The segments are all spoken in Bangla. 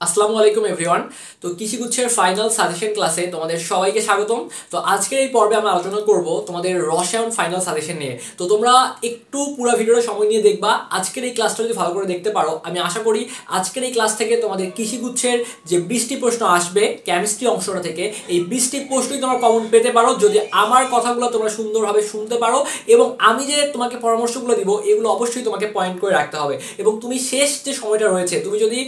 আসসালামু আলাইকুম এভরিওয়ান। তো কৃষিগুচ্ছের ফাইনাল সাজেশন ক্লাসে তোমাদের সবাইকে স্বাগতম। তো আজকের এই পর্বে আমরা আলোচনা করব তোমাদের রসায়ন ফাইনাল সাজেশন নিয়ে। তো তোমরা একটু পুরো ভিডিওটা সময় নিয়ে দেখবা। আজকের এই ক্লাসটা যদি ভালো করে দেখতে পারো, আমি আশা করি আজকের এই ক্লাস থেকে তোমাদের কৃষিগুচ্ছের যে 20টি প্রশ্ন আসবে কেমিস্ট্রি অংশটা থেকে, এই 20টি প্রশ্নই তোমরা কমন পেতে পারো যদি আমার কথাগুলো তোমরা সুন্দরভাবে শুনতে পারো, এবং আমি যে তোমাকে পরামর্শগুলো দিব এগুলো অবশ্যই তোমাকে পয়েন্ট করে রাখতে হবে। এবং তুমি শেষ যে সময়টা রয়েছে, তুমি যদি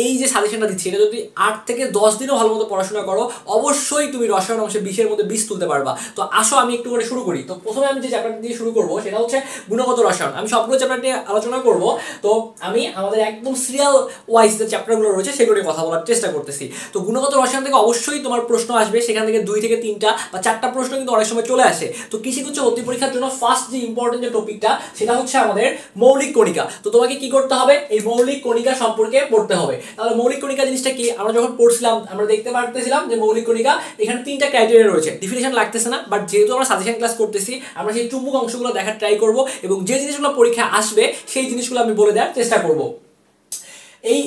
এই যে সাজেশনটা দিচ্ছি এটা যদি 8 থেকে 10 দিনও ভালো মতো পড়াশোনা করো, অবশ্যই তুমি রসায়ন অংশে 20-এর মধ্যে 20 তুলতে পারবা। তো আসো আমি একটু করে শুরু করি। তো প্রথমে আমি যে চ্যাপ্টার দিয়ে শুরু করব সেটা হচ্ছে গুণগত রসায়ন। আমি সবগুলো চ্যাপ্টার নিয়ে আলোচনা করব। তো আমি আমাদের একদম সিরিয়াল ওয়াইজ যে চ্যাপ্টারগুলো রয়েছে সেগুলো নিয়ে কথা বলার চেষ্টা করতেছি। তো গুণগত রসায়ন থেকে অবশ্যই তোমার প্রশ্ন আসবে, সেখান থেকে 2 থেকে 3টা বা 4টা প্রশ্ন কিন্তু অনেক সময় চলে আসে। তো কৃষিগুচ্ছ ভর্তি পরীক্ষার জন্য ফার্স্ট যে ইম্পর্টেন্ট যে টপিকটা সেটা হচ্ছে আমাদের মৌলিক কণিকা। তো তোমাকে কি করতে হবে? এই মৌলিক কণিকা সম্পর্কে পড়তে হবে। তাহলে মৌলিক কণিকা জিনিসটা কি? আমরা যখন পড়ছিলাম আমরা দেখতে পারতেছিলাম যে মৌলিক কণিকা এখানে 3টা ক্রাইটেরিয়া রয়েছে। ডেফিনিশন লাগতেছে না, বাট যেহেতু আমরা সাজেশন ক্লাস করতেছি আমরা সেই চুম্বক অংশগুলো দেখার ট্রাই করব, এবং যে জিনিসগুলো পরীক্ষা আসবে সেই জিনিসগুলো আমি বলে দেওয়ার চেষ্টা করব। এই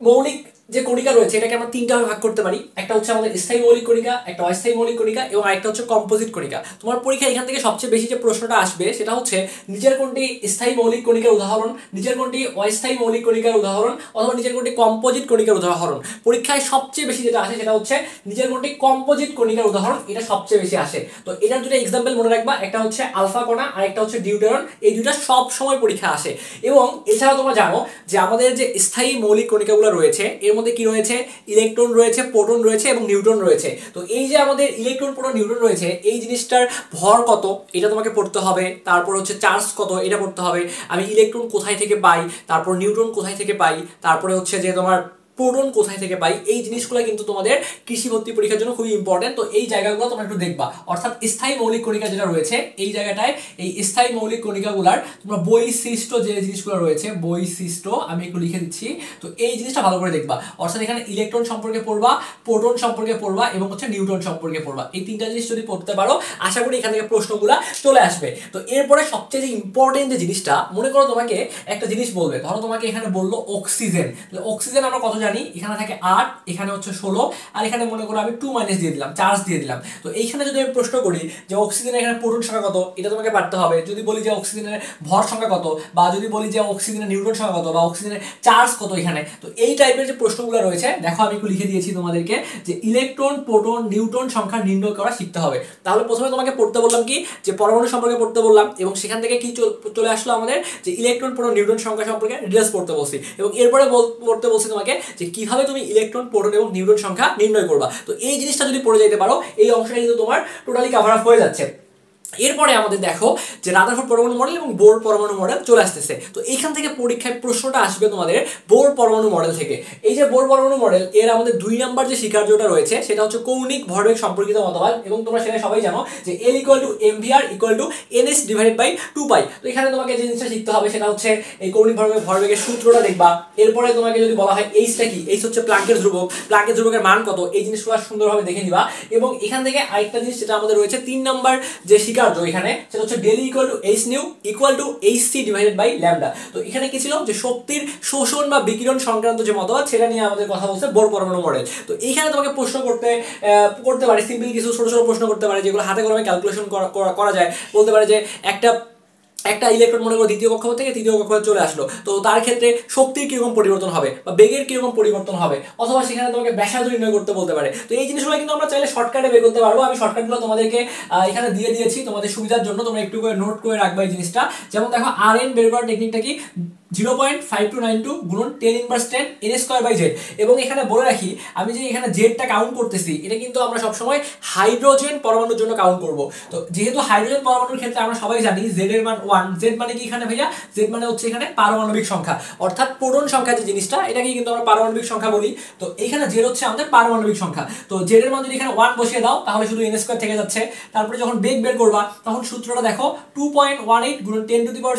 মৌলিক যে কণিকা রয়েছে এটাকে আমরা 3টা ভাগে ভাগ করতে পারি। একটা হচ্ছে আমাদের স্থায়ী মৌলিক কণিকা, একটা অস্থায়ী মৌলিক কণিকা, এবং আরেকটা হচ্ছে কম্পোজিট কণিকা। তোমার পরীক্ষা এখান থেকে সবচেয়ে বেশি যে প্রশ্নটা আসবে সেটা হচ্ছে নিচের কোনটি স্থায়ী মৌলিক কণিকার উদাহরণ, নিচের কোনটি অস্থায়ী মৌলিক কণিকার উদাহরণ, অথবা নিচের কোনটি কম্পোজিট কণিকার উদাহরণ। পরীক্ষায় সবচেয়ে বেশি যেটা আসে সেটা হচ্ছে নিচের কোনটি কম্পোজিট কণিকার উদাহরণ, এটা সবচেয়ে বেশি আসে। তো এটার দুটো এক্সাম্পল মনে রাখবা, একটা হচ্ছে আলফা কণা আর একটা হচ্ছে ডিউটেরন। এই দুটো সব সময় পরীক্ষা আসে। এবং এছাড়াও তোমরা জানো যে আমাদের যে স্থায়ী মৌলিক কণিকাগুলো রয়েছে এর মধ্যে কি রয়েছে? ইলেকট্রন রয়েছে, প্রোটন রয়েছে এবং নিউট্রন রয়েছে। তো এই যে আমাদের ইলেকট্রন, প্রোটন, নিউট্রন রয়েছে, এই জিনিসটার ভর কত এটা তোমাকে পড়তে হবে। তারপর হচ্ছে চার্জ কত এটা পড়তে হবে। আমি ইলেকট্রন কোথায় থেকে পাই, তারপর নিউট্রন কোথায় থেকে পাই, তারপরে হচ্ছে যে তোমার প্রোটন কোথায় থেকে পাই। এই জিনিসগুলো কিন্তু তোমাদের কৃষি ভর্তি পরীক্ষার জন্য খুবই ইম্পর্টেন্ট। তো এই জায়গাগুলো তোমরা একটু দেখবা। অর্থাৎ স্থায়ী মৌলিক কণিকা যেটা রয়েছে এই জায়গাটায়, এই স্থায়ী মৌলিক কণিকাগুলার তোমরা বৈশিষ্ট্য যে জিনিসগুলো রয়েছে, বৈশিষ্ট্য আমি একটু লিখে দিচ্ছি। তো এই জিনিসটা ভালো করে দেখবা। অর্থাৎ এখানে ইলেকট্রন সম্পর্কে পড়বা, প্রোটন সম্পর্কে পড়বা এবং হচ্ছে নিউট্রন সম্পর্কে পড়বা। এই 3টা জিনিস যদি পড়তে পারো আশা করি এখান থেকে প্রশ্নগুলো চলে আসবে। তো এরপরে সবচেয়ে যে ইম্পর্টেন্ট যে জিনিসটা, মনে করো তোমাকে একটা জিনিস বলবে, ধরো তোমাকে এখানে বললো অক্সিজেন। অক্সিজেন আমরা কত জানি? এখানে থাকে 8, এখানে হচ্ছে 16, আর এখানে মনে করো আমি 2 দিয়ে দিলাম, চার্জ দিয়ে দিলাম। তো এইখানে যদি আমি প্রশ্ন করি যে অক্সিজেনের এখানে প্রোটন সংখ্যা কত, এটা তোমাকে পারতে হবে। যদি বলি যে অক্সিজেনের ভর সংখ্যা কত, বা যদি বলি যে অক্সিজেনের নিউট্রন সংখ্যা কত, বা অক্সিজেনের চার্জ কত এখানে, তো এই টাইপের যে প্রশ্নগুলো রয়েছে দেখো আমি একটু লিখে দিয়েছি তোমাদেরকে যে ইলেকট্রন, প্রোটন, নিউট্রন সংখ্যা নির্ণয় করা শিখতে হবে। তাহলে প্রথমে তোমাকে পড়তে বললাম কি, যে পরমাণু সম্পর্কে পড়তে বললাম, এবং সেখান থেকে কি চলে আসলো আমাদের যে ইলেকট্রন, প্রোটন, নিউট্রন সংখ্যা সম্পর্কে ডিটেইলস পড়তে বলছি, এবং এরপরে পড়তে বলছি তোমাকে যে কিভাবে তুমি ইলেকট্রন, প্রোটন এবং নিউট্রন সংখ্যা নির্ণয় করবা। তো এই জিনিসটা যদি পড়ে যেতে পারো এই অংশটা কিন্তু তোমার টোটালি কভার আপ হয়ে যাচ্ছে। এরপরে আমাদের দেখো যে রাদারফোর্ড পরমাণু মডেল এবং বোর পরমাণু মডেল চলে আসতেছে। তো এইখান থেকে পরীক্ষায় প্রশ্নটা আসবে তোমাদের বোর পরমাণু মডেল থেকে। এই যে বোর পরমাণু মডেল, এর আমাদের 2 নাম্বার যে স্বীকার্যটা রয়েছে সেটা হচ্ছে কৌণিক ভরবেগ সম্পর্কিত মতবাদ, এবং তোমরা সেটা সবাই জানো যে L = mvr = ns/2π। তো এখানে তোমাকে যে জিনিসটা শিখতে হবে সেটা হচ্ছে এই কৌণিক ভরবেগের সূত্রটা দেখবা। এরপরে তোমাকে যদি বলা হয় এইচটা কি, এইচ হচ্ছে প্ল্যাঙ্কের ধ্রুবক, প্ল্যাঙ্কের ধ্রুবকের মান কত, এই জিনিসগুলো সুন্দরভাবে দেখে নিবা। এবং এখান থেকে আরেকটা জিনিস যেটা আমাদের রয়েছে 3 নাম্বার যে এখানে সেটা হচ্ছে del h nu = hc/λ। তো এখানে কি ছিল যে শক্তির শোষণ বা বিকিরণ সংক্রান্ত যে মতবাদ সেটা নিয়ে আমাদের কথা বলছে বোর পরমাণু মডেল। তো এইখানে তোমাকে প্রশ্ন করতে পারে, সিম্পল কিছু ছোট ছোট প্রশ্ন করতে পারে যেগুলো হাতে কলমে ক্যালকুলেশন করা যায়। বলতে পারে যে একটা ইলেকট্রন মনে করো দ্বিতীয় কক্ষপথ থেকে তৃতীয় কক্ষপথে চলে আসলো, তো তার ক্ষেত্রে শক্তির কিরকম পরিবর্তন হবে বা বেগের কিরকম পরিবর্তন হবে, অথবা সেখানে তোমাকে ব্যাসার্ধ নির্ণয় করতে বলতে পারে। তো এই জিনিসগুলো কিন্তু আমরা চাইলে শর্টকাটে বের করতে পারবো। আমি শর্টকাটগুলো তোমাদেরকে এখানে দিয়ে দিয়েছি তোমাদের সুবিধার জন্য, তোমরা একটু করে নোট করে রাখবা এই জিনিসটা। যেমন দেখো Rn বের করার টেকনিকটা কি, 0.5292 গুণন 10^10 n²/z। এবং এখানে বলে রাখি আমি যে এখানে জেডটা কাউন্ট করতেছি এটা কিন্তু আমরা সবসময় হাইড্রোজেন পরমাণুর জন্য কাউন্ট করব। তো যেহেতু হাইড্রোজেন পরমাণুর ক্ষেত্রে আমরা সবাই জানি জেড এর মান 1। জেড মানে কি এখানে ভাইয়া? জেড মানে হচ্ছে এখানে পারমাণবিক সংখ্যা, অর্থাৎ প্রোটন সংখ্যা যে জিনিসটা এটাকে কিন্তু আমরা পারমাণবিক সংখ্যা বলি। তো এখানে জেড হচ্ছে আমাদের পারমাণবিক সংখ্যা। তো জেড এর মান যদি এখানে 1 বসিয়ে দাও তাহলে শুধু n² থেকে যাচ্ছে। তারপরে যখন বেগ বের করবা তখন সূত্রটা দেখো 2.18 ×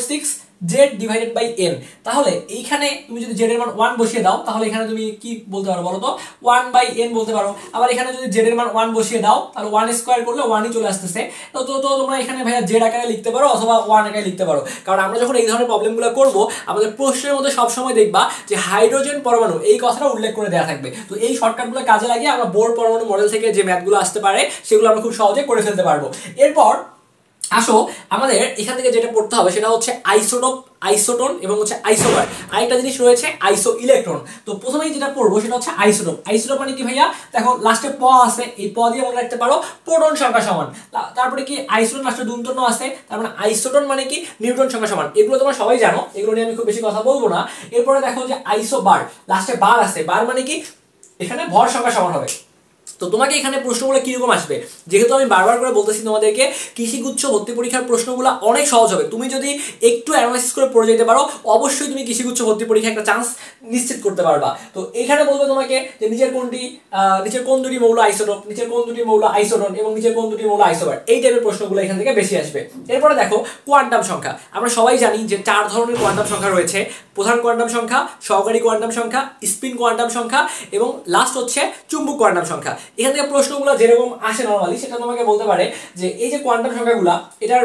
10⁶ জেড ডিভাইডেড বাই এন। তাহলে এইখানে তুমি যদি জেড এর মান 1 বসিয়ে দাও তাহলে এখানে তুমি কি বলতে পারো বলো তো, 1/n বলতে পারো। আবার এখানে যদি জেড এর মান 1 বসিয়ে দাও তাহলে 1 স্কয়ার করলে 1 ই চলে আসতেছে। তো তো তো তোমরা এখানে ভাইয়া জেড আকারে লিখতে পারো অথবা 1 আকারে লিখতে পারো, কারণ আমরা যখন এই ধরনের প্রবলেমগুলো করব আমাদের প্রশ্নের মধ্যে সবসময় দেখবা যে হাইড্রোজেন পরমাণু এই কথাটা উল্লেখ করে দেওয়া থাকবে। তো এই শর্টকাটগুলো কাজে লাগিয়ে আমরা বোর পরমাণু মডেল থেকে যে ম্যাথগুলো আসতে পারে সেগুলো আমরা খুব সহজে করে ফেলতে পারবো। এরপর আসো আমাদের এখান থেকে যেটা পড়তে হবে সেটা হচ্ছে আইসোটোপ, আইসোটোন এবং হচ্ছে আইসোবার। আরেকটা জিনিস রয়েছে আইসো ইলেকট্রন। তো প্রথমেই যেটা পড়বো সেটা হচ্ছে আইসোটোপ। আইসোটোপ মানে কি ভাইয়া, দেখো লাস্টে প আছে, এই প দিয়ে মনে রাখতে পারো প্রোটন সংখ্যা সমান। তারপরে কি আইসোটোন লাস্টে দন্তন্য আছে, তার মানে আইসোটোন মানে কি নিউট্রন সংখ্যা সমান। এগুলো তোমরা সবাই জানো, এগুলো নিয়ে আমি খুব বেশি কথা বলবো না। এরপরে দেখো যে আইসোবার, লাস্টে বার আছে, বার মানে কি এখানে ভর সংখ্যা সমান হবে। তো তোমাকে এখানে প্রশ্নগুলো কিরকম আসবে, যেহেতু আমি বারবার করে বলতেছি তোমাদেরকে কৃষিগুচ্ছ ভর্তি পরীক্ষার প্রশ্নগুলো অনেক সহজ হবে। তুমি যদি একটু অ্যানালাইসিস করে পড়ে যেতে পারো অবশ্যই তুমি কৃষিগুচ্ছ ভর্তি পরীক্ষায় একটা চান্স নিশ্চিত করতে পারবা। তো এখানে বলবে তোমাকে যে নিচের কোন দুটি মৌল আইসোটোপ, নিচের কোন দুটি মৌল আইসোটোন এবং নিচের কোন দুটি মৌল আইসোবার, এই টাইপের প্রশ্নগুলো এখান থেকে বেশি আসবে। এরপরে দেখো কোয়ান্টাম সংখ্যা। আমরা সবাই জানি যে 4 ধরনের কোয়ান্টাম সংখ্যা রয়েছে, প্রধান কোয়ান্টাম সংখ্যা, সহকারী কোয়ান্টাম সংখ্যা, স্পিন কোয়ান্টাম সংখ্যা এবং লাস্ট হচ্ছে চুম্বক কোয়ান্টাম সংখ্যা। এখান থেকে প্রশ্নগুলো যেরকম আসে নরমালি সেটা তোমাকে বলতে পারে যে এই যে কোয়ান্টাম সংখ্যাগুলো এটার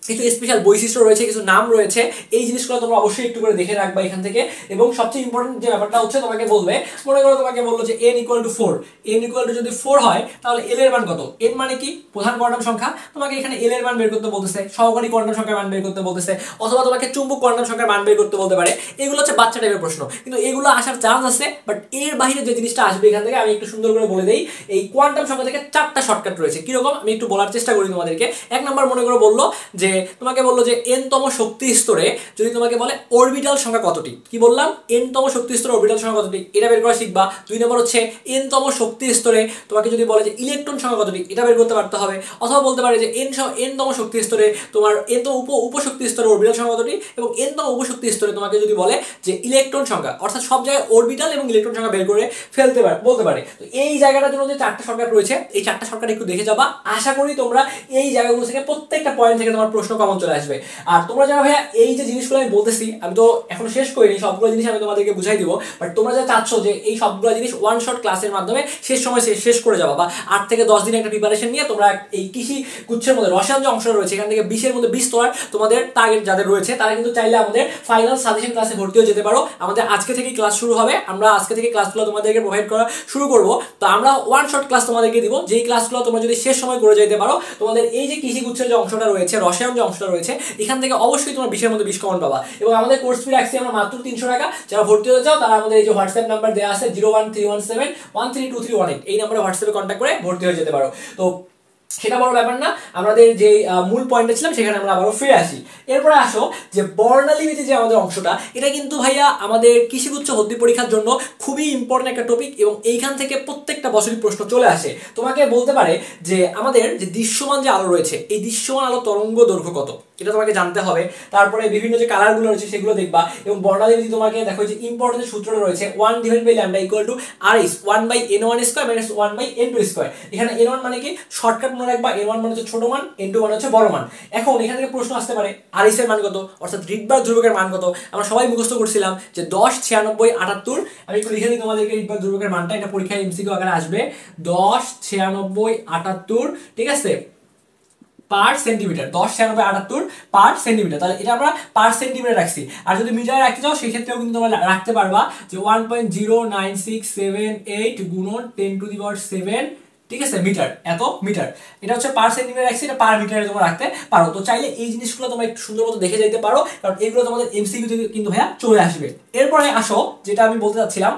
কিছু স্পেশাল বৈশিষ্ট্য রয়েছে, কিছু নাম রয়েছে, এই জিনিসগুলো তোমরা অবশ্যই একটু করে দেখে রাখবা এখান থেকে। এবং সবচেয়ে ইম্পর্টেন্ট যে ব্যাপারটা হচ্ছে তোমাকে বলবে, মনে করো তোমাকে বললো যে n = 4, n = যদি 4 হয় তাহলে l এর মান কত। n মানে কি প্রধান কোয়ান্টাম সংখ্যা, তোমাকে এখানে l এর মান বের করতে বলতেছে, সহকারী কোয়ান্টাম সংখ্যার মান বের করতে বলতেছে, অথবা তোমাকে চুম্বক কোয়ান্টাম সংখ্যার মান বের করতে বলতে পারে। এগুলো হচ্ছে বাচ্চা টাইপের প্রশ্ন, কিন্তু এগুলো আসার চান্স আছে। বাট এর বাইরে যে জিনিসটা আসবে এখান থেকে আমি একটু সুন্দর করে বলে দেই। এই কোয়ান্টাম সংখ্যা থেকে 4টা শর্টকাট রয়েছে। কিরকম আমি একটু বলার চেষ্টা করি তোমাদেরকে। 1 নাম্বার মনে করে বললো যে তোমাকে বললো যে n তম শক্তি স্তরে যদি তোমাকে বলে অরবিটাল সংখ্যা কতটি, কি বললাম n তম শক্তি স্তরে অরবিটাল সংখ্যা কতটি, এটা বের করা শিখবা। 2 নম্বর হচ্ছে n তম শক্তি স্তরে তোমাকে যদি বলে যে ইলেকট্রন সংখ্যা কতটি, এটা বের করতে পারতে হবে। অথবা বলতে পারে যে n তম শক্তি স্তরে তোমার n তম উপশক্তি স্তরে অরবিটাল সংখ্যা কতটি, এবং n তম উপশক্তি স্তরে তোমাকে যদি বলে যে ইলেকট্রন সংখ্যা, অর্থাৎ সব জায়গায় অরবিটাল এবং ইলেকট্রন সংখ্যা বের করে ফেলতে পারে বলতে পারে। তো এই জায়গাটার জন্য যে 4টা শর্টকাট রয়েছে এই 4টা শর্টকাট একটু দেখে যাবা। আশা করি তোমরা এই জায়গাগুলো থেকে প্রত্যেকটা পয়েন্ট থেকে তোমার প্রশ্ন কমন চলে আসবে। আর তোমরা যারা ভাইয়া এই যে জিনিসগুলো আমি বলতেছি আমি তো এখন শেষ করিনি, সবগুলো জিনিস আমি তোমাদেরকে বুঝাই দিব, বাট তোমরা যা চাচ্ছ যে এই সবগুলো জিনিস ওয়ান শট ক্লাসের মাধ্যমে শেষ করে যাবা, বা 8 থেকে 10 দিনের একটা প্রিপারেশন নিয়ে তোমরা এই কৃষি গুচ্ছের মধ্যে রসায়ন যে অংশটা রয়েছে এখান থেকে 20 এর মধ্যে 20 তোলার তোমাদের টার্গেট যাদের রয়েছে তারা কিন্তু চাইলে আমাদের ফাইনাল সাজেশন ক্লাসে ভর্তি হয়ে যেতে পারো। আমাদের আজকে থেকে ক্লাস শুরু হবে, আমরা আজকে থেকে ক্লাসগুলো তোমাদেরকে প্রোভাইড করা শুরু করব। তো আমরা ওয়ান শট ক্লাস তোমাদেরকে দিব, যেই ক্লাসগুলো তোমরা যদি শেষ সময় করে যেতে পারো তোমাদের এই যে কৃষি গুচ্ছের যে অংশটা রয়েছে, রসায়ন যে অংশটা রয়েছে, এখান থেকে অবশ্যই তোমরা 20 এর মধ্যে 20 কমন পাবা। এবং আমাদের কোর্স ফি রাখছি আমরা মাত্র 300 টাকা। যারা ভর্তি হতে চাও তারা আমাদের এই যে হোয়াটসঅ্যাপ নাম্বার দেওয়া আছে 01317132318, এই নাম্বারে হোয়াটসঅ্যাপে কন্ট্যাক্ট করে ভর্তি হয়ে যেতে পারো। তো সেটা বড় ব্যাপার না, আমাদের যে মূল পয়েন্টে ছিলাম সেখানে আমরা আবারও ফিরে আসি। এরপরে আসো যে বর্ণালীবীতি যে আমাদের অংশটা, এটা কিন্তু ভাইয়া আমাদের কৃষিগুচ্ছ ভর্তি পরীক্ষার জন্য খুবই ইম্পর্টেন্ট একটা টপিক, এবং এইখান থেকে প্রত্যেকটা বছরই প্রশ্ন চলে আসে। তোমাকে বলতে পারে যে আমাদের যে দৃশ্যমান যে আলো রয়েছে এই দৃশ্যমান আলো তরঙ্গ দৈর্ঘ্য কত, এটা তোমাকে জানতে হবে। তারপরে বিভিন্ন যে কালারগুলো রয়েছে সেগুলো দেখবা। এবং বর্ণালীবীতি তোমাকে দেখো যে ইম্পর্টেন্ট সূত্রটা রয়েছে 1/λ = RS 1/n1² - 1/n2²। এখানে n1 মানে কি শর্টকাট মনে রাখবা, n1 মানে হচ্ছে ছোট মান, n2 মানে হচ্ছে বড় মান। এখন এখান থেকে প্রশ্ন আসতে পারে RS এর মান কত, অর্থাৎ রিডবার্গ ধ্রুবকের মান কত। আমরা সবাই মুখস্থ করছিলাম যে 10 96 78। আমি একটু লিখে দিই তোমাদেরকে রিডবার্গ ধ্রুবকের মানটা, এটা পরীক্ষায় এমসিকিউ আকারে আসবে 10 96 78, ঠিক আছে, পার সেন্টিমিটার। 10 96 78 পার সেন্টিমিটার, তাহলে এটা আমরা পার সেন্টিমিটার রাখছি। আর যদি মিটারে রাখতে চাও সেই ক্ষেত্রেও কিন্তু তোমরা রাখতে পারবা যে 1.09678 গুণন 10⁷, ঠিক আছে, মিটার, এত মিটার। এটা হচ্ছে পার সেন্টিমিটার রাখছি, এটা পার মিটারে তোমরা রাখতে পারো। তো চাইলে এই জিনিসগুলো তোমরা একটু সুন্দর মতো দেখে যাইতে পারো, কারণ এগুলো তোমাদের এমসিকিউ থেকে কিন্তু ভাইয়া চলে আসবে। এরপরে আসো যেটা আমি বলতে চাচ্ছিলাম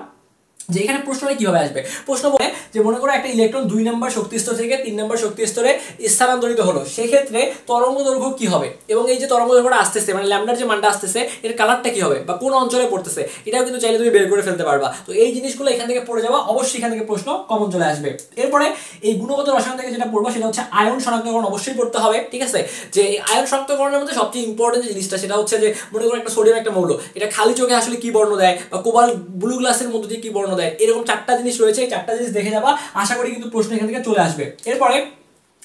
যে এখানে প্রশ্নটা কিভাবে আসবে। প্রশ্ন বলে যে মনে করো একটা ইলেকট্রন 2 নম্বর শক্তি স্তর থেকে 3 নম্বর শক্তি স্তরে স্থানান্তরিত হলো, সেক্ষেত্রে তরঙ্গ দৈর্ঘ্য কি হবে, এবং এই যে তরঙ্গ দৈর্ঘ্যটা আসতেছে মানে ল্যামডার যে মানটা আসতেছে এর কালারটা কি হবে বা কোন অঞ্চলে পড়তেছে, এটাও কিন্তু চাইলে তুমি বের করে ফেলতে পারবা। তো এই জিনিসগুলো এখান থেকে পড়ে যাওয়া, অবশ্যই এখান থেকে প্রশ্ন কমন চলে আসবে। এরপরে এই গুণগত রসায়ন থেকে যেটা পড়বো সেটা হচ্ছে আয়ন শনাক্তকরণ, অবশ্যই পড়তে হবে, ঠিক আছে। যে এই আয়ন শনাক্তকরণের মধ্যে সবচেয়ে ইম্পর্টেন্ট যে জিনিসটা সেটা হচ্ছে যে মনে করো একটা সোডিয়াম একটা মৌল, এটা খালি চোখে আসলে কি বর্ণ দেয়, বা কোবাল্ট ব্লু গ্লাসের মধ্যে দিয়ে কি বর্ণ দেয়, এরকম 4টা জিনিস রয়েছে। এই 4টা জিনিস দেখে যাবা, আশা করি কিন্তু প্রশ্ন এখান থেকে চলে আসবে। এরপরে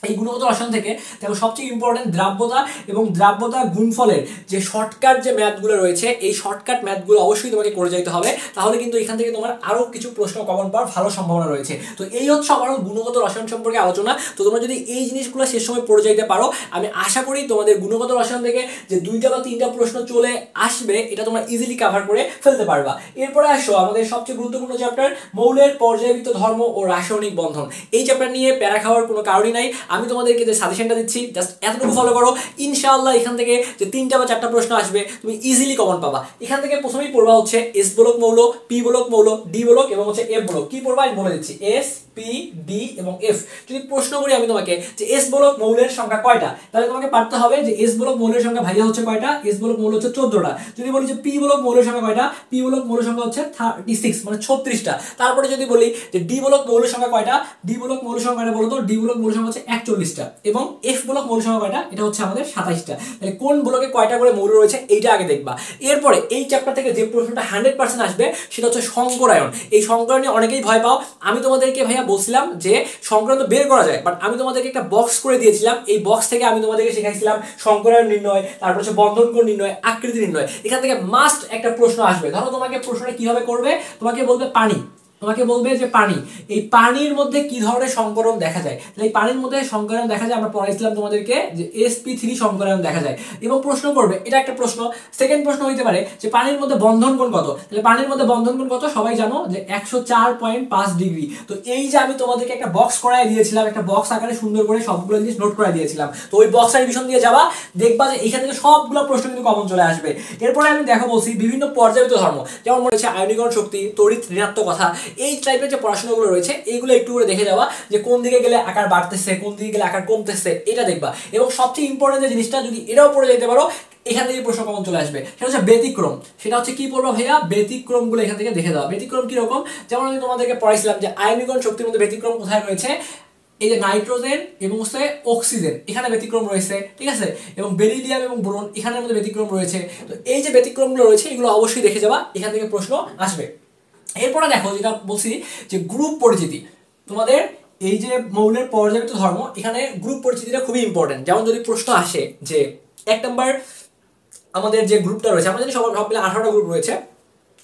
এই গুণগত রসায়ন থেকে দেখো সবচেয়ে ইম্পর্টেন্ট দ্রাব্যতা এবং দ্রাব্যতা গুণফলের যে শর্টকাট যে ম্যাথগুলো রয়েছে, এই শর্টকাট ম্যাথগুলো অবশ্যই তোমাকে করে যেতে হবে, তাহলে কিন্তু এখান থেকে তোমার আরও কিছু প্রশ্ন কমন পাওয়ার ভালো সম্ভাবনা রয়েছে। তো এই হচ্ছে আমার গুণগত রসায়ন সম্পর্কে আলোচনা। তো তোমরা যদি এই জিনিসগুলো শেষ সময় পড়ে যাইতে পারো, আমি আশা করি তোমাদের গুণগত রসায়ন থেকে যে 2টা বা 3টা প্রশ্ন চলে আসবে, এটা তোমরা ইজিলি কভার করে ফেলতে পারবা। এরপরে আসো আমাদের সবচেয়ে গুরুত্বপূর্ণ চ্যাপ্টার, মৌলের পর্যায়বৃত্ত ধর্ম ও রাসায়নিক বন্ধন। এই চ্যাপ্টার নিয়ে প্যারা খাওয়ার কোনো কারণই নাই, আমি তোমাদেরকে যে সাজেশনটা দিচ্ছি জাস্ট এতটুকু ফলো করো, ইনশাআল্লাহ এখান থেকে যে 3টা বা 4টা প্রশ্ন আসবে তুমি ইজিলি কমন পাবা। এখান থেকে প্রথমেই পড়বা হচ্ছে এস বলক মৌল, পি বলক মৌল, ডি বলক এবং হচ্ছে এফ বলক। কি পড়বা আমি বলে দিচ্ছি, এস, পি, ডি এবং এফ। যদি প্রশ্ন করি আমি তোমাকে যে এস বলক মৌলের সংখ্যা কয়টা, তাহলে তোমাকে পারতে হবে যে এস বলক মৌলের সংখ্যা ভাইয়া হচ্ছে কয়টা, এস বলক মৌল হচ্ছে 14টা। যদি বলি যে পি বলক মৌলের সংখ্যা কয়টা, পি বলক মৌলের সংখ্যা হচ্ছে 36 মানে 36টা। তারপরে যদি বলি যে ডি বলক মৌলের সংখ্যা কয়টা, ডি বলক মৌলের সংখ্যা কয়টা বলো তো, ডি বলক মৌলের সংখ্যা হচ্ছে 41টা। এবং এফ বলক মৌলের সংখ্যা কয়টা, এটা হচ্ছে আমাদের 27টা। তাহলে কোন বলকে কয়টা করে মৌল রয়েছে এইটা আগে দেখবা। এরপরে এই চ্যাপ্টার থেকে যে প্রশ্নটা 100% আসবে সেটা হচ্ছে সংকরায়ন। এই সংকরায়নে অনেকেই ভয় পাও, আমি তোমাদেরকে ভাইয়া বলছিলাম যে সংকরায়ন তো বের করা যায়, বাট আমি তোমাদেরকে একটা বক্স করে দিয়েছিলাম, এই বক্স থেকে আমি তোমাদেরকে শেখাইছিলাম সংকরায়ন নির্ণয়, তারপর হচ্ছে বন্ধন কোণ নির্ণয়, আকৃতি নির্ণয়। এখান থেকে মাস্ট একটা প্রশ্ন আসবে। ধরো তোমাকে প্রশ্নটা কিভাবে করবে, তোমাকে বলবে পানি, তোমাকে বলবে যে পানি, এই পানির মধ্যে কি ধরনের সংকরণ দেখা যায়, তাহলে এই পানির মধ্যে সংকরণ দেখা যায়, আমরা পড়াইছিলাম তোমাদেরকে যে sp3 সংকরণ দেখা যায়। এবং প্রশ্ন করবে, এটা একটা প্রশ্ন। সেকেন্ড প্রশ্ন হইতে পারে যে পানির মধ্যে বন্ধন কোণ কত, তাহলে পানির মধ্যে বন্ধন কোণ কত সবাই জানো যে 104.5 ডিগ্রি। তো এই যে আমি তোমাদেরকে একটা বক্স করাই দিয়েছিলাম, একটা বক্স আকারে সুন্দর করে সবগুলো জিনিস নোট করে দিয়েছিলাম, তো ওই বক্স রিভিশন দিয়ে যাবা, দেখবা যে এখান থেকে সবগুলো প্রশ্ন কিন্তু কমন চলে আসবে। এরপরে আমি দেখো বলছি বিভিন্ন পর্যায়বৃত্ত ধর্ম, যেমন মনে হচ্ছে আয়নীকরণ শক্তি, তড়িৎ ঋণাত্মকতা, এই টাইপের যে পড়াশোনাগুলো রয়েছে এইগুলো একটু করে দেখে যাওয়া, যে কোন দিকে গেলে আকার বাড়তেছে, কোন দিকে গেলে আকার কমতেছে, এটা দেখবা। এবং সবচেয়ে ইম্পর্টেন্ট যে জিনিসটা, যদি এটাও পড়ে যেতে পারো, এখান থেকে প্রশ্ন কমন চলে আসবে, সেটা হচ্ছে ব্যতিক্রম। সেটা হচ্ছে কি পড়বা ভাইয়া, ব্যতিক্রমগুলো এখান থেকে দেখে দেওয়া। ব্যতিক্রম কিরকম, যেমন আমি তোমাদেরকে পড়াইছিলাম যে আয়নীকরণ শক্তির মধ্যে ব্যতিক্রম কোথায় রয়েছে, এই যে নাইট্রোজেন এবং হচ্ছে অক্সিজেন এখানে ব্যতিক্রম রয়েছে, ঠিক আছে, এবং বেরিলিয়াম এবং বোরন এখানের মধ্যে ব্যতিক্রম রয়েছে। তো এই যে ব্যতিক্রমগুলো রয়েছে এগুলো অবশ্যই দেখে যাবা, এখান থেকে প্রশ্ন আসবে। এরপরে দেখো যেটা বলছি যে গ্রুপ পরিচিতি, তোমাদের এই যে মৌলের পর্যায়বৃত্ত ধর্ম, এখানে গ্রুপ পরিচিতিটা খুবই ইম্পর্টেন্ট। যেমন যদি প্রশ্ন আসে যে 1 নাম্বার আমাদের যে গ্রুপটা রয়েছে, আমরা জানি সবার সব মিলে 18টা গ্রুপ রয়েছে,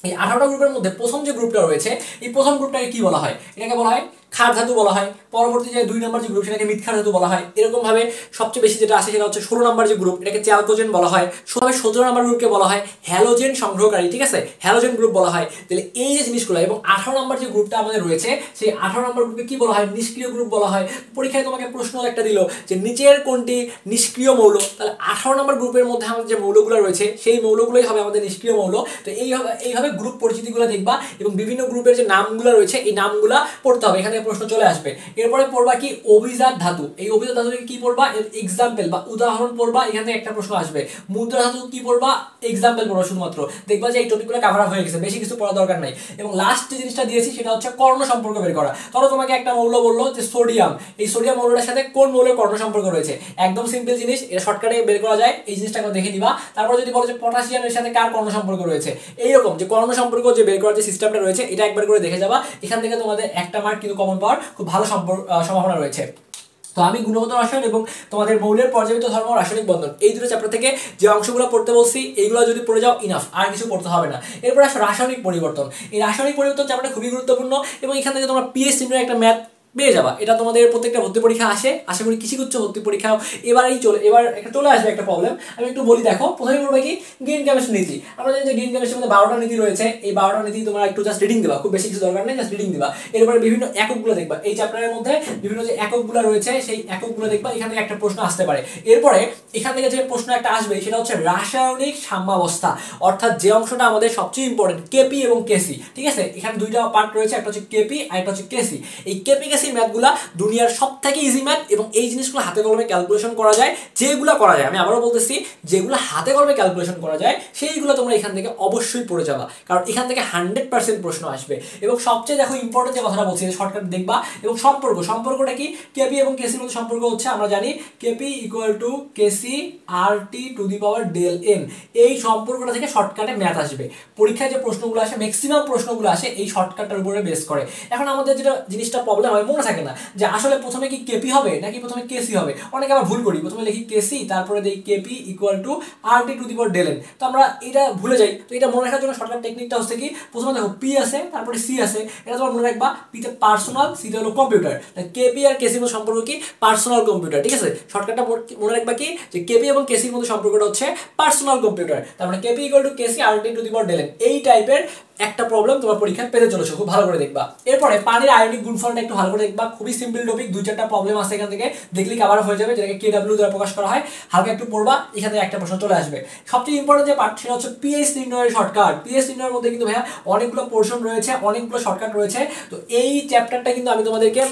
এই 18টা গ্রুপের মধ্যে প্রথম যে গ্রুপটা রয়েছে, এই প্রথম গ্রুপটাকে কি বলা হয়, এটাকে বলা হয় ক্ষার ধাতু বলা হয়। পরবর্তী যে 2 নম্বর যে গ্রুপ সেটাকে মৃৎক্ষার ধাতু বলা হয়। এরকম ভাবে সবচেয়ে বেশি যেটা আছে সেটা হচ্ছে 16 নম্বর যে গ্রুপ, এটাকে চ্যালকোজেন বলা হয়। 17 নম্বর গ্রুপকে বলা হয় হ্যালোজেন সংগ্রহকারী, ঠিক আছে, হ্যালোজেন গ্রুপ বলা হয়। তাহলে এই যে জিনিসগুলো, এবং 18 নম্বর যে গ্রুপটা আমাদের রয়েছে, সেই 18 নম্বর গ্রুপকে কি বলা হয়, নিষ্ক্রিয় গ্রুপ বলা হয়। পরীক্ষায় তোমাকে প্রশ্ন একটা দিল যে নিচের কোনটি নিষ্ক্রিয় মৌল, তাহলে 18 নম্বর গ্রুপের মধ্যে আমাদের যে মৌলগুলো রয়েছে সেই মৌলগুলোই হবে আমাদের নিষ্ক্রিয় মৌল। তো এইভাবে গ্রুপ পরিচিতিগুলো দেখবা, এবং বিভিন্ন গ্রুপের যে নামগুলো রয়েছে এই নামগুলা পড়তে হবে, এখানে প্রশ্ন চলে আসবে। এরপরে পড়বা কি অভিজাত ধাতু, এই অভিজাত ধাতুকে কি পড়বা, এক্সাম্পল বা উদাহরণ পড়বা, এখান থেকে একটা প্রশ্ন আসবে। মুদ্রা ধাতু কি পড়বা, এক্সাম্পল পড়বা শুধুমাত্র, দেখবা যে এই টপিকগুলো কভার আপ হয়ে গেছে, বেশি কিছু পড়া দরকার নাই। এবং লাস্ট যে জিনিসটা দিয়েছি সেটা হচ্ছে কর্ণ সম্পর্ক বের করা। ধরো তোমাকে একটা মৌল বললো যে সোডিয়াম, এই সোডিয়াম মৌলটার সাথে কোন মৌলের কর্ণ সম্পর্ক রয়েছে, একদম সিম্পল জিনিস, এটা শর্টকাটে বের করা যায়, এই জিনিসটা দেখে নিবা। তারপর যদি বলো যে পটাশিয়ামের সাথে কার কর্ণ সম্পর্ক রয়েছে, এইরকম যে কর্ণ সম্পর্ক যে বের করার যে সিস্টেমটা রয়েছে এটা একবার করে দেখে যাবা, এখান থেকে তোমাদের একটা মার্ক কিন্তু কমন পাওয়ার খুব ভালো সম্ভাবনা রয়েছে। তো আমি গুণগত রসায়ন এবং তোমাদের মৌলের পর্যায়বৃত্ত ধর্ম রাসায়নিক বন্ধন এই দুটো চ্যাপ্টার থেকে যে অংশগুলো পড়তে বলছি এইগুলো যদি পড়ে যাও ইনাফ, আর কিছু পড়তে হবে না। এরপর আসো রাসায়নিক পরিবর্তন। এই রাসায়নিক পরিবর্তন চ্যাপ্টারটা খুবই গুরুত্বপূর্ণ, এবং এখান থেকে তোমরা পিএইচ চিহ্নের একটা ম্যাথ পেয়ে যাবা। এটা তোমাদের প্রত্যেকটা ভর্তি পরীক্ষা আসে, আশা করি কৃষিগুচ্ছ ভর্তি পরীক্ষাও এবার একটা চলে আসবে একটা প্রবলেম। আমি একটু বলি, দেখো প্রথমে পড়বে কি গ্রিন কেমিস্ট্রি নীতি। আমরা জানি যে গ্রিন কেমিস্ট্রির মধ্যে 12টা নীতি রয়েছে, এই 12টা নীতি তোমরা একটু জাস্ট রিডিং দিবা, খুব বেশি কিছু দরকার নেই, জাস্ট রিডিং দিবা। এরপরে বিভিন্ন এককগুলো দেখবা, এই চ্যাপ্টারের মধ্যে বিভিন্ন যে এককগুলো রয়েছে সেই এককগুলো দেখবা, এখান থেকে একটা প্রশ্ন আসতে পারে। এরপরে এখান থেকে যে প্রশ্ন একটা আসবে সেটা হচ্ছে রাসায়নিক সাম্যাবস্থা, অর্থাৎ যে অংশটা আমাদের সবচেয়ে ইম্পর্টেন্ট, কেপি এবং কেসি, ঠিক আছে। এখানে দুইটা পার্ট রয়েছে, একটা হচ্ছে কেপি আর একটা হচ্ছে কেসি। এই কেপি কেসি ম্যাথগুলা দুনিয়ার সবথেকে ইজি ম্যাথ, এবং এই জিনিসগুলো হাতে কলমে ক্যালকুলেশন করা যায়, যেগুলো করা যায়, আমি আবারও বলতেছি, যেগুলো হাতে কলমে ক্যালকুলেশন করা যায় সেইগুলো তোমরা এখান থেকে অবশ্যই পড়ে যাবা, কারণ এখান থেকে 100% প্রশ্ন আসবে। এবং সবচেয়ে দেখো ইম্পর্টেন্ট যে কথাটা বলছি শর্টকাট দেখবা, এবং সম্পর্কটা কি, কেপি এবং কেসির মধ্যে সম্পর্ক হচ্ছে আমরা জানি KP equal to KC R T to the power del n. এই সম্পর্কটা থেকে শর্টকাটে ম্যাথ আসবে। পরীক্ষায় যে প্রশ্নগুলো আসে ম্যাক্সিমাম প্রশ্নগুলো আসে এই শর্টকাটটার উপরে বেস করে। এখন আমাদের যেটা জিনিসটা প্রবলেম হয়, মনে থাকে না যে আসলে প্রথমে কি কেপি হবে নাকি প্রথমে কেসি হবে। অনেকে আবার ভুল করি, প্রথমে লিখি কেসি তারপরে দেখি KP equal to RT to the power del n. তো আমরা এটা ভুলে যাই। তো এটা মনে রাখার জন্য শর্টকাট টেকনিকটা হচ্ছে কি, প্রথমে দেখো পি আছে তারপরে সি আছে, এটা তোমার মনে রাখবা, পিতে পার্সোনাল, সিতে হলো কম্পিউটার। কেপি আর কেসির মধ্যে সম্পর্ক কি, পার্সোনাল কম্পিউটার। ঠিক আছে, শর্টকাটটা মনে রাখবা কি যে কেপি এবং কেসির মধ্যে সম্পর্কটা হচ্ছে পার্সোনাল কম্পিউটার। তার মানে KP equal to KC RT to the power del n. এই টাইপের একটা প্রবলেম তোমার পরীক্ষায় পেতে চলেছো, খুব ভালো করে দেখবা। এরপরে পানির আয়নিক গুণফলটা একটু ভালো করে দেখবা, খুবই সিম্পল টপিক, 2-4টা প্রবলেম আছে এখান থেকে, দেখলে কভার হয়ে যাবে, যেটাকে কেডব্লিউ দ্বারা প্রকাশ করা হয়। হালকা একটু পড়বা, এখান থেকে একটা প্রশ্ন চলে আসবে। সবচেয়ে ইম্পর্টেন্ট যে পার্ট সেটা হচ্ছে পিএইচ নির্ণয়ের শর্টকাট। পিএইচ নির্ণয়ের মধ্যে কিন্তু ভাইয়া অনেকগুলো পোর্শন রয়েছে, অনেকগুলো শর্টকাট রয়েছে। তো এই চ্যাপ্টারটা কিন্তু আমি তোমাদেরকে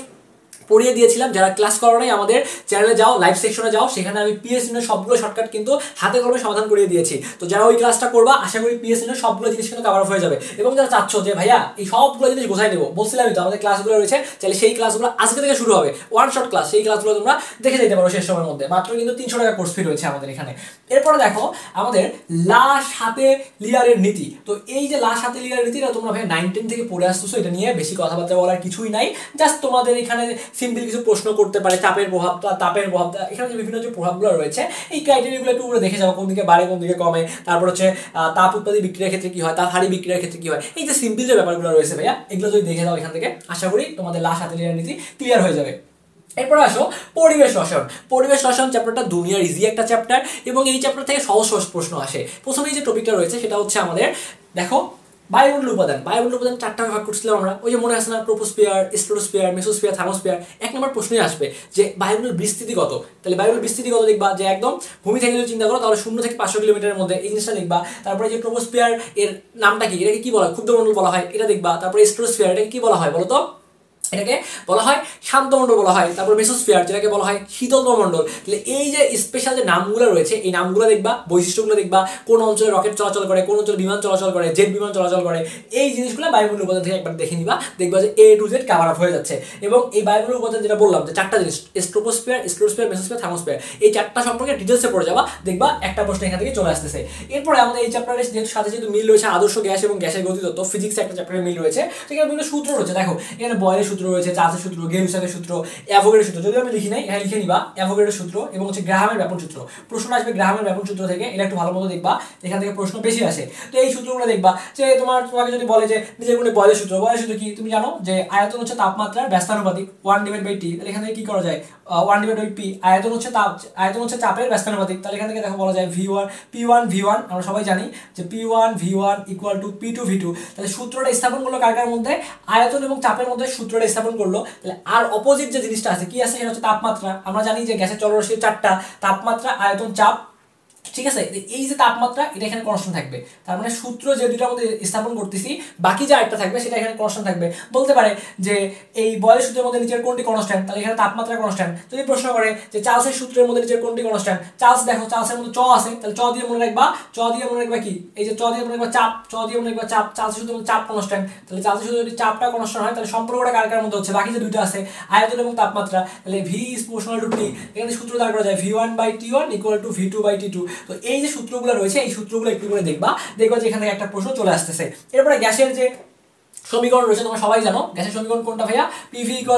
পড়িয়ে দিয়েছিলাম। যারা ক্লাস করো নাই আমাদের চ্যানেলে যাও, লাইভ সেকশনে যাও, সেখানে আমি পিএসসি এর সবগুলো শর্টকাট কিন্তু হাতে কলমে সমাধান করিয়ে দিয়েছি। তো যারা ওই ক্লাসটা করবা আশা করি পিএসসি এর সবগুলো জিনিস কিন্তু কভার হয়ে যাবে। এবং যারা চাচ্ছ যে ভাইয়া এই সবগুলো জিনিস গোছাই নেবো, বলছিলামই তো আমাদের ক্লাসগুলো রয়েছে, তাহলে সেই ক্লাসগুলো আজকে থেকে শুরু হবে, ওয়ান শট ক্লাস। সেই ক্লাসগুলো তোমরা দেখে যেতে পারো শেষ সময়ের মধ্যে। মাত্র কিন্তু 300 টাকা কোর্স ফি রয়েছে আমাদের এখানে। এরপরে দেখো আমাদের লাশ হাতে লিয়ারের নীতি। তো এই যে লাশ হাতে লিয়ারের নীতি, এটা তোমরা ভাই 9-10 থেকে পড়ে আসতেছো, এটা নিয়ে বেশি কথাবার্তা বলার কিছুই নাই। জাস্ট তোমাদের এখানে সিম্পল কিছু প্রশ্ন করতে পারে, তাপের প্রভাবটা এখানে যে বিভিন্ন যে প্রভাবগুলো রয়েছে, এই ক্রাইটেরিয়াগুলো একটু উপরে দেখে যাবো, কোন দিকে বাড়ে কোন দিকে কমে। তারপর হচ্ছে তাপ উৎপাদী বিক্রিয়ার ক্ষেত্রে কি হয়, তাপ হারি বিক্রিয়ার ক্ষেত্রে কি হয়। এই যে সিম্পল যে ব্যাপারগুলো রয়েছে ভাইয়া, এগুলো যদি দেখে যাও এখান থেকে, আশা করি তোমাদের লাশ হাতে লিয়ারের নীতি ক্লিয়ার হয়ে যাবে। এরপরে আসো পরিবেশ রসায়ন। পরিবেশ রসায়ন চ্যাপ্টারটা দুনিয়ার ইজি একটা চ্যাপ্টার, এবং এই চ্যাপ্টার থেকে সহজ সহজ প্রশ্ন আসে। প্রথমেই যে টপিকটা রয়েছে সেটা হচ্ছে আমাদের দেখো বায়ুমণ্ডল উপাদান। বায়ুমণ্ডল উপাদান 4টা ভাগ করছিলাম আমরা, ওই যে মনে আছে না, ট্রোপোস্ফিয়ার, স্ট্রাটোস্ফিয়ার, মেসোস্ফিয়ার, থার্মোস্ফিয়ার। 1 নম্বর প্রশ্নই আসবে যে বায়ুমণ্ডল বিস্তৃতি কত। তাহলে বায়ুমণ্ডল বিস্তৃতি কত দেখবা, যে একদম ভূমি থেকে যদি চিন্তা করো তাহলে 0 থেকে 500 কিলোমিটারের মধ্যে, এই জিনিসটা দেখবা। তারপরে যে ট্রোপোস্ফিয়ার এর নামটা কি, এটাকে কি বলা হয়, ক্ষুদ্রমণ্ডল বলা হয়, এটা দেখবা। তারপরে স্ট্রাটোস্ফিয়ার, এটাকে কি বলা হয় বলো তো, এটাকে বলা হয় শান্তমণ্ডল বলা হয়। তারপর মেসোস্ফিয়ার, যেটাকে বলা হয় শীতলমণ্ডল। তাহলে এই যে স্পেশাল যে নামগুলো রয়েছে, এই নামগুলো দেখবা, বৈশিষ্ট্যগুলো দেখবা, কোন অঞ্চলে রকেট চলাচল করে, কোন অঞ্চলে বিমান চলাচল করে, জেট বিমান চলাচল করে, এই জিনিসগুলো বায়ুমণ্ডল উপাদান থেকে একবার দেখে নিবা, দেখবা যে A to Z cover up হয়ে যাচ্ছে। এবং এই বায়ুমণ্ডল উপাদান যেটা বললাম যে 4টা জিনিস, ট্রোপোস্ফিয়ার, স্ট্রাটোস্ফিয়ার, মেসোস্ফিয়ার, থার্মোস্ফিয়ার, এই 4টা সম্পর্কে ডিটেলসে পড়ে যাবা, দেখবা একটা প্রশ্ন এখান থেকে চলে আসতেছে। এরপরে আমাদের এই চ্যাপ্টারের সাথে যেহেতু মিল রয়েছে আদর্শ গ্যাস এবং গ্যাসের গতিতত্ত্ব, ফিজিক্স একটা চ্যাপ্টারে মিল রয়েছে, সেখানে বিভিন্ন সূত্র রয়েছে। দেখো এখানে বয়েলের সূত্র রয়েছে, চার্লসের সূত্র, গেলুসাকের সূত্র, অ্যাভোগাড্রোর সূত্র, যদি আমি লিখি নাই এখানে লিখে নিবা, অ্যাভোগাড্রোর সূত্র এবং হচ্ছে গ্রাহামের ব্যাপন সূত্র। প্রশ্ন আসবে গ্রাহামের ব্যাপন সূত্র থেকে, এটা একটু ভালো মতো দেখবা, এখান থেকে প্রশ্ন বেশি আসে। তো এই সূত্রগুলো দেখবা, যে তোমাকে যদি বলে যে নিজের গুণে বয়েলের সূত্র, বয়েলের সূত্র কি তুমি জানো, যে আয়তন হচ্ছে তাপমাত্রার ব্যস্তানুপাতিক 1/T। তাহলে এখান থেকে কি করা যায়, 1/P। আয়তন হচ্ছে চাপের ব্যস্তানুপাতিক। তাহলে এখান থেকে দেখো বলা যায় P1 আমরা সবাই জানি যে P1 ইকুয়াল টু P2 তাহলে সূত্রটা স্থাপন করলো কার মধ্যে, আয়তন এবং চাপের মধ্যে সূত্রটা স্থাপন করলো। তাহলে আর অপোজিট যে জিনিসটা আছে কি আছে, সেটা হচ্ছে তাপমাত্রা। আমরা জানি যে গ্যাসের চলরাশি 4টা, তাপমাত্রা, আয়তন, চাপ। ঠিক আছে, এই যে তাপমাত্রা এটা এখানে কনস্ট্যান্ট থাকবে। তার মানে সূত্র যে দুইটার মধ্যে স্থাপন করতেছি, বাকি যে আরেকটা থাকবে সেটা এখানে কনস্ট্যান্ট থাকবে। বলতে পারে যে এই বয়েলের সূত্রের মধ্যে নিচের কোনটি কনস্ট্যান্ট, তাহলে এখানে তাপমাত্রা কনস্ট্যান্ট। যদি প্রশ্ন করে যে চার্লসের সূত্রের মধ্যে নিচের কোনটি কনস্ট্যান্ট, চার্লস দেখো চার্লসের মধ্যে চ আছে, তাহলে চ দিয়ে মনে রাখবা, কি এই যে চ দিয়ে মনে রাখবা চাপ, চার্লসের সূত্রের মধ্যে চাপ কনস্ট্যান্ট। তাহলে চার্লসের সূত্রে যদি চাপটা কনস্ট্যান্ট হয় তাহলে সম্পর্কটা কার মধ্যে হচ্ছে, বাকি যে দুইটা আছে আয়তন এবং তাপমাত্রা, তাহলে V is proportional to T। এখানে সূত্র দাঁড় করা যায় V1/T1 ইকুয়াল টু V2/T2। তো এই যে সূত্রগুলো রয়েছে, এই সূত্রগুলো একটু করে দেখবা যে এখানে একটা প্রশ্ন চলে আসতেছে। এরপরে গ্যাসের যে সমীকরণ রয়েছে তোমরা সবাই জানো, গ্যাসের সমীকরণ কোনটা ভাইয়া, PV =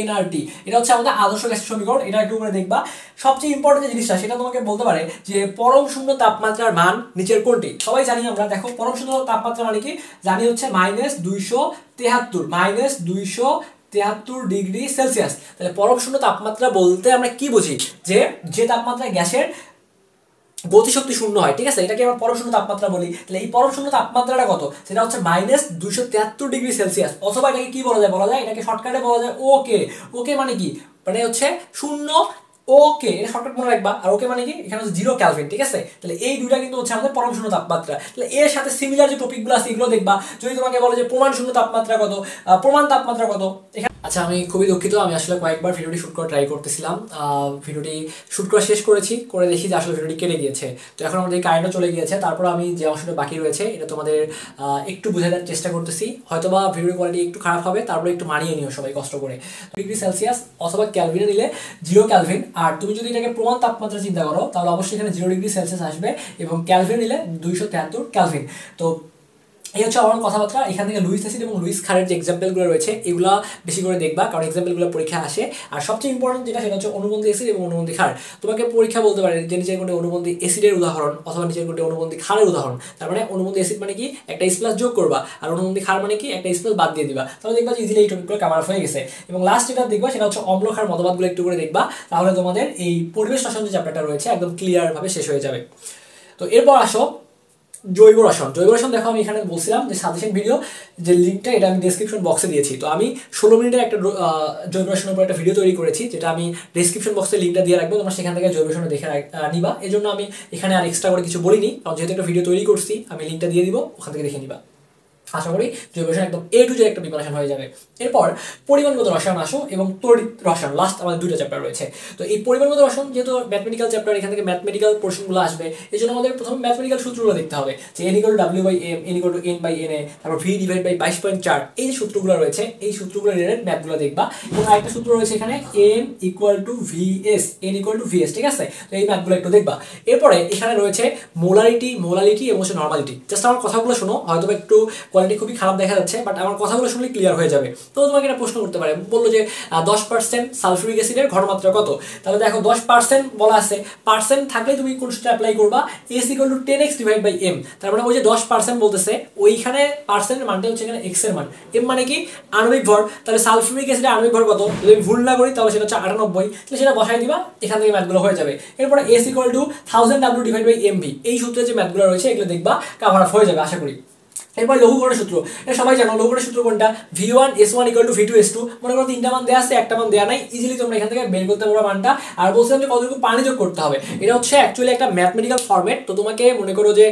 nRT। এটা হচ্ছে আমাদের আদর্শ গ্যাসের সমীকরণ, এটা একটু করে দেখবা। সবচেয়ে ইম্পর্টেন্ট যে জিনিসটা সেটা তোমাকে বলতে পারে যে পরম শূন্য তাপমাত্রার মান নিচের কোনটি। সবাই জানি আমরা, দেখো পরম শূন্য তাপমাত্রা মানে কি জানি, হচ্ছে -273 ডিগ্রি সেলসিয়াস। তাহলে পরম শূন্য তাপমাত্রা বলতে আমরা কি বুঝি, যে তাপমাত্রায় গ্যাসের গতিশক্তি শূন্য হয়। ঠিক আছে, এটাকে আমরা পরম শূন্য তাপমাত্রা বলি। তাহলে এই পরম শূন্য তাপমাত্রাটা কত, সেটা হচ্ছে -273 ডিগ্রি সেলসিয়াস। অথবা এটাকে কি বলা যায় এটাকে শর্টকাটে বলা যায় ওকে মানে কি, মানে হচ্ছে শূন্য, ওকে এটা শর্টকাট মনে রাখবা। আর ওকে মানে কি, এখানে হচ্ছে 0 কেলভিন। ঠিক আছে, তাহলে এই দুইটা কিন্তু হচ্ছে আমাদের পরম শূন্য তাপমাত্রা। তাহলে এর সাথে সিমিলার যে টপিকগুলো আছে এগুলো দেখবা। যদি তোমাকে বলে যে প্রমাণ শূন্য তাপমাত্রা কত, প্রমাণ তাপমাত্রা কত। আচ্ছা, আমি খুবই দুঃখিত, আমি আসলে কয়েকবার ভিডিওটি শুট করা ট্রাই করতেছিলাম, ভিডিওটি শুট করা শেষ করে দেখি যে আসলে ভিডিওটি কেটে গিয়েছে। তো এখন আমাদের কারেন্টও চলে গিয়েছে। তারপর আমি যে অংশটা বাকি রয়েছে এটা তোমাদের একটু বুঝে দেওয়ার চেষ্টা করতেছি। হয়তোবা ভিডিওর কোয়ালিটি একটু খারাপ হবে, তারপরে একটু মানিয়ে নিও সবাই কষ্ট করে। ডিগ্রি সেলসিয়াস অথবা ক্যালভিনে নিলে 0 কেলভিন। আর তুমি যদি এটাকে প্রমাণ তাপমাত্রা চিন্তা করো তাহলে অবশ্যই এখানে 0 ডিগ্রি সেলসিয়াস আসবে, এবং ক্যালভিন নিলে 273 কেলভিন। তো এই হচ্ছে আমার কথাবার্তা। এখান থেকে লুইস অ্যাসিড এবং লুইস ক্ষারের যে এক্সাম্পলগুলো রয়েছে এগুলো বেশি করে দেখবা, কারণ এক্সাম্পলগুলো পরীক্ষা আসে। আর সবচেয়ে ইম্পর্টেন্ট যেটা সেটা হচ্ছে অনুবন্ধী অ্যাসিড এবং অনুবন্ধী ক্ষার। তোমাকে পরীক্ষা বলতে পারে যে নিচের কোনটি অনুবন্ধী অ্যাসিডের উদাহরণ অথবা নিচের কোনটি অনুবন্ধী ক্ষারের উদাহরণ। তার মানে অনুবন্ধী অ্যাসিড মানে কি একটা S+ যোগ করবা, আর অনুবন্ধী ক্ষার মানে কি একটা S+ বাদ দিয়ে দিবা। তাহলে দেখবা যে ইজিলি এই টপিকগুলো কভার হয়ে গেছে। এবং লাস্ট যেটা দেখবা সেটা হচ্ছে অম্ল ক্ষার মতবাদগুলো একটু করে দেখবা, তাহলে তোমাদের এই পরিবেশ রসায়ন যে চ্যাপ্টারটা রয়েছে একদম ক্লিয়ারভাবে শেষ হয়ে যাবে। তো এরপর আসো জৈব রসায়ন। জৈব রসায়ন দেখো আমি এখানে বলছিলাম যে সাজেশন ভিডিও যে লিঙ্কটা এটা আমি ডেসক্রিপশন বক্সে দিয়েছি। তো আমি 16 মিনিটের একটা জৈব রসায়নের উপর একটা ভিডিও তৈরি করেছি, যেটা আমি ডেসক্রিপশন বক্সে লিঙ্কটা দিয়ে রাখবো, তোমরা সেখান থেকে জৈব রসায়ন দেখে নিবা। এই জন্য আমি এখানে আর এক্সট্রা করে কিছু বলিনি, কারণ যেহেতু একটা ভিডিও তৈরি করছি আমি লিঙ্কটা দিয়ে দিব, ওখান থেকে দেখে নিবা। আশা করি জৈব রসায়ন একদম A to Z একটা প্রিপারেশন হয়ে যাবে। এরপর পরিমাণগত রসায়ন আসো এবং তড়িৎ রসায়ন, লাস্ট আমাদের দুইটা চ্যাপ্টার রয়েছে। তো এই পরিমাণগত রসায়ন যেহেতু ম্যাথমেটিক্যাল চ্যাপ্টার, এখান থেকে ম্যাথমেটিক্যাল পোর্শনগুলো আসবে, এই জন্য আমাদের প্রথমে ম্যাথমেটিক্যাল সূত্রগুলো দেখতে হবে যে N = W/M, N = N/Na, তারপর V/22.4, এই যে সূত্রগুলো রয়েছে এই সূত্রগুলো রিলেটেড ম্যাথগুলো দেখবা। এবং আরেকটা সূত্র রয়েছে এখানে M = VS, N = VS, ঠিক আছে? তো এই ম্যাথগুলো একটু দেখবা। এরপরে এখানে রয়েছে মোলারিটি এবং নরমালিটি। জাস্ট আমার কথাগুলো শোনো, হয়তো একটু কোয়ালিটি খুবই খারাপ দেখা যাচ্ছে, বাট আমার কথাগুলো শুনলে ক্লিয়ার হয়ে যাবে। তো তোমাকে একটা প্রশ্ন করতে পারে, বললো যে 10% সালফিউরিক অ্যাসিডের ঘনমাত্রা কত? তাহলে দেখো 10% বলা আছে, পার্সেন্ট থাকলে তুমি কোন সূত্র অ্যাপ্লাই করবা? S = 10x/m। তার মানে ওই যে 10% বলতেছে, ওইখানে পার্সেন্টের মানটা হচ্ছে এখানে x এর মান, m মানে কি আণবিক ভর। তাহলে সালফিউরিক অ্যাসিডের আণবিক ভর কত? যদি আমি ভুল না করি তাহলে সেটা হচ্ছে 98, তাহলে সেটা বসাই দিবা, এখান থেকে ম্যাথগুলো হয়ে যাবে। এরপরে S = 1000W/mv, এই সূত্রে যে ম্যাথগুলো রয়েছে এগুলো দেখবা, কভার আপ হয়ে যাবে আশা করি। এরপর লঘুকরণের সূত্র, এটা সবাই জানো। লঘুকরণের সূত্র কোনটা? V1S1 = V2S2। মনে করো তিনটা মান দেওয়া আছে, একটা মান দেওয়া নাই, ইজিলি তোমরা এখান থেকে বের করতে পারো মানটা। আর বলছিলাম যে কতটুকু পানি যোগ করতে হবে, এটা হচ্ছে অ্যাকচুয়ালি একটা ম্যাথমেটিক্যাল ফরম্যাট। তো তোমাকে মনে করো যে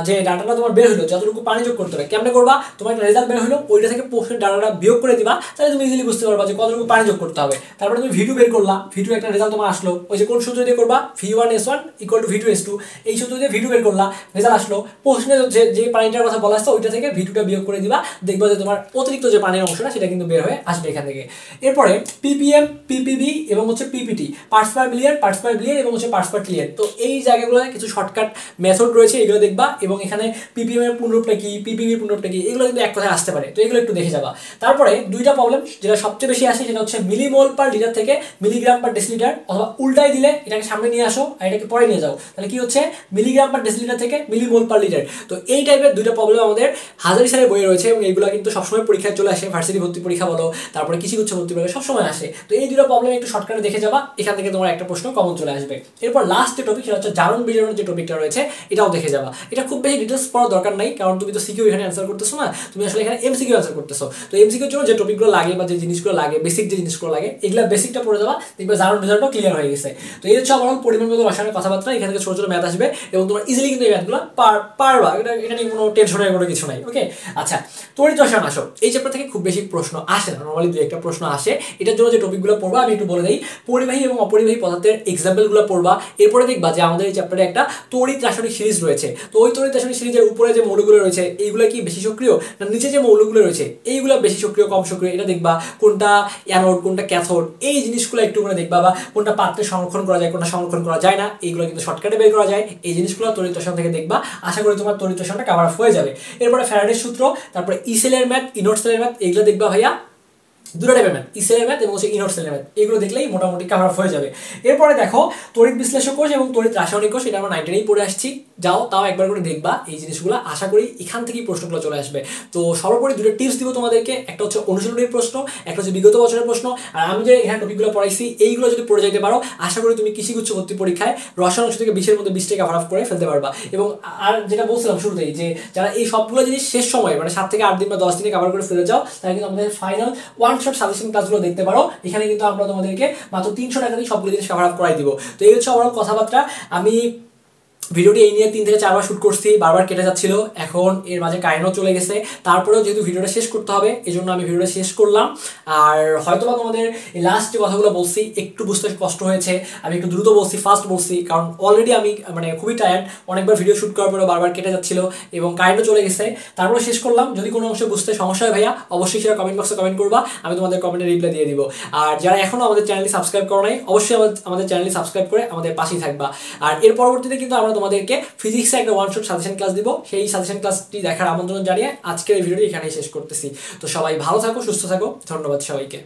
যে ডাটাটা তোমার বের হলো, যতটুকু পানি যোগ করতে হবে কেমনে করবা? তোমার একটা রেজাল্ট বের হলো, ওইটা থেকে প্রশ্নের ডাটাটা বিয়োগ করে দিবা, তাহলে তুমি ইজিলি বুঝতে পারবা যে কতটুকু পানি যোগ করতে হবে। তারপরে তুমি V2 বের করলা, V2 একটা রেজাল্ট তোমার আসলো, ওই যে কোন সূত্র দিয়ে করবা? V1S1 = V2S2, এই সূত্র দিয়ে V2 বের করলা, রেজাল্ট আসলো, প্রশ্নে যে পানিটার কথা বলা আছে ওইটা থেকে V2টা বিয়োগ করে দিবা, দেখবা যে তোমার অতিরিক্ত যে পানির অংশটা সেটা কিন্তু বের হয়ে আসবে এখান থেকে। এরপরে ppm, ppb এবং হচ্ছে ppt, parts per million, parts per billion এবং হচ্ছে পার্টস পার ট্রিলিয়ন। তো এই জায়গাগুলোতে কিছু শর্টকাট মেথড রয়েছে, এগুলো দেখবা। এবং এখানে ppm এর পূর্ণরূপটা কি, ppb এর পূর্ণরূপটা কি, এগুলো কিন্তু এক কথায় আসতে পারে, তো এগুলো একটু দেখে যাবা। তারপরে দুইটা প্রবলেম যেটা সবচেয়ে বেশি আসে সেটা হচ্ছে মিলিমোল পার লিটার থেকে মিলিগ্রাম পার ডেসিলিটার, অথবা উল্টাই দিলে এটাকে সামনে নিয়ে আসো আর এটাকে পরে নিয়ে যাও, তাহলে কি হচ্ছে মিলিগ্রাম পার ডেসিলিটার থেকে মিলিমোল পার লিটার। তো এই টাইপের দুইটা প্রবলেম আমাদের হাজারি স্যারের বইয়ে রয়েছে, এবং এইগুলো কিন্তু সবসময় পরীক্ষায় চলে আসে, ভার্সিটি ভর্তি পরীক্ষা বলো, তারপরে কৃষিগুচ্ছ ভর্তি পরীক্ষা সবসময় আসে। তো এই দুটো প্রবলেম একটু শর্টকাটে দেখে যাবা, এখান থেকে তোমার একটা প্রশ্ন কমন চলে আসবে। এরপর লাস্ট যে টপিক সেটা হচ্ছে জারণ বিজারণের যে টপিকটা রয়েছে, এটাও দেখে যাবা। এটা খুব বেশি ডিটেলস পড়ার দরকার নাই, কারণ তুমি তো সিকিউ এখানে অ্যান্সার করতেছো না, তুমি আসলে এখানে এমসিকিউ অ্যান্সার করতেছো। তো এমসিকিউর জন্য যে টপিকগুলো লাগে বা যে জিনিসগুলো লাগে, বেসিক যে জিনিসগুলো লাগে, এগুলো বেসিকটা পড়ে যাবা, দেখবে জারণ বিজারণটাও ক্লিয়ার হয়ে গেছে। তো এই হচ্ছে আমার পরিমাণগত রসায়নের কথাবার্তা। এখান থেকে ছোট ছোট ম্যাথ আসবে এবং তোমার ইজিলি কিন্তু এই ম্যাথগুলো পারবা, এটা নিয়ে কোনো টেনশনের কোনো কিছু নাই। ওকে, আচ্ছা, তড়িৎ রসায়ন আসো। এই চ্যাপ্টার থেকে খুব বেশি প্রশ্ন আসে না, নর্মালি দুই একটা প্রশ্ন আসে। এটার জন্য যে টপিকগুলো পড়বা আমি একটু বলে দিই। পরিবাহী এবং অপরিবাহী পদার্থের এক্সাম্পলগুলো পড়বা। এরপরে দেখবা যে আমাদের এই চ্যাপ্টারে একটা তড়িৎ রাসায়নিক সিরিজ রয়েছে। তো ওই তড়িৎ রাসায়নিক সিরিজের উপরে যে মৌলগুলো রয়েছে এইগুলো কি বেশি সক্রিয়, না নিচে যে মৌলগুলো রয়েছে এইগুলো বেশি সক্রিয় কম সক্রিয়, এটা দেখবা। কোনটা অ্যানোড কোনটা ক্যাথোড, এই জিনিসগুলো একটু করে দেখবা। বা কোনটা পাত্রে সংরক্ষণ করা যায় কোনটা সংরক্ষণ করা যায় না, এইগুলো কিন্তু শর্টকাটে বের করা যায়। এই জিনিসগুলো তড়িৎ রসায়ন থেকে দেখবা, আশা করি তোমার তড়িৎ রসায়নটা কভার আপ হয়ে যাবে। এরপরে ফ্যারাডের সূত্র, তারপরে ই সেলের ম্যাথ, ইনোড সেলের ম্যাথ, এগুলো দেখবা ভাইয়া। দুটো টাইপের ম্যাথ, ই সেলের ম্যাথ এবং হচ্ছে ইনোড সেলের ম্যাথ, এগুলো দেখলেই মোটামুটি কভার আপ হয়ে যাবে। এরপরে দেখো তড়িৎ বিশ্লেষক কোষ এবং তড়িৎ রাসায়নিক কোষ, এটা আমরা 9-টেই পড়ে আসছি, যাও তাও একবার করে দেখবা এই জিনিসগুলো, আশা করি এখান থেকেই প্রশ্নগুলো চলে আসবে। তো সর্বোপরি দুটো টিপস দিব তোমাদেরকে, একটা হচ্ছে অনুশীলনীর প্রশ্ন, একটা হচ্ছে বিগত বছরের প্রশ্ন। আর আমি যে এখানে টপিকগুলো পড়াইছি এইগুলো যদি পড়ে যেতে পারো, আশা করি তুমি কৃষিগুচ্ছ ভর্তি পরীক্ষায় রসায়ন অংশ থেকে 20-এর মধ্যে 20টাকে কভার আপ করে ফেলতে পারবা। এবং আর যেটা বলছিলাম শুরুতেই, যে যারা এই সবগুলো জিনিস শেষ সময় মানে 7 থেকে 8 দিন বা 10 দিনে কভার করে ফেলে যাও, তারা কিন্তু আমাদের ফাইনাল ওয়ান শট সাজেশন ক্লাসগুলো দেখতে পারো। এখানে কিন্তু আমরা তোমাদেরকে মাত্র 300 টাকা দিয়ে সবগুলো জিনিস কভার আপ করাই দিব। তো এই হচ্ছে আমার কথাবার্তা। আমি ভিডিওটি এই নিয়ে 3 থেকে 4 বার শুট করছি, বারবার কেটে যাচ্ছিল, এখন এর মাঝে কারেন্টও চলে গেছে। তারপরেও যেহেতু ভিডিওটা শেষ করতে হবে এই জন্য আমি ভিডিওটা শেষ করলাম। আর হয়তোবা তোমাদের এই লাস্ট যে কথাগুলো বলছি একটু বুঝতে কষ্ট হয়েছে, আমি একটু দ্রুত বলছি, ফাস্ট বলছি, কারণ অলরেডি আমি মানে খুবই টায়ার্ড, অনেকবার ভিডিও শুট করার পরে বারবার কেটে যাচ্ছিল এবং কারেন্টও চলে গেছে। তারপরে শেষ করলাম। যদি কোনো অংশে বুঝতে সমস্যা হয় ভাইয়া অবশ্যই সেটা কমেন্ট বক্সে কমেন্ট করবা, আমি তোমাদের কমেন্টে রিপ্লাই দিয়ে দিব। আর যারা এখনও আমাদের চ্যানেলটি সাবস্ক্রাইব করো নাই, অবশ্যই আমাদের চ্যানেলটি সাবস্ক্রাইব করে আমাদের পাশেই থাকবা। আর এর পরবর্তীতে কিন্তু আমরা তোমাদেরকে ফিজিক্সে একটা ওয়ান শট সাজেশন ক্লাস দিব, সেই সাজেশন ক্লাসটি দেখার আমন্ত্রণ জানিয়ে আজকের এই ভিডিওটি এখানেই শেষ করতেছি। তো সবাই ভালো থাকো, সুস্থ থাকো, ধন্যবাদ সবাইকে।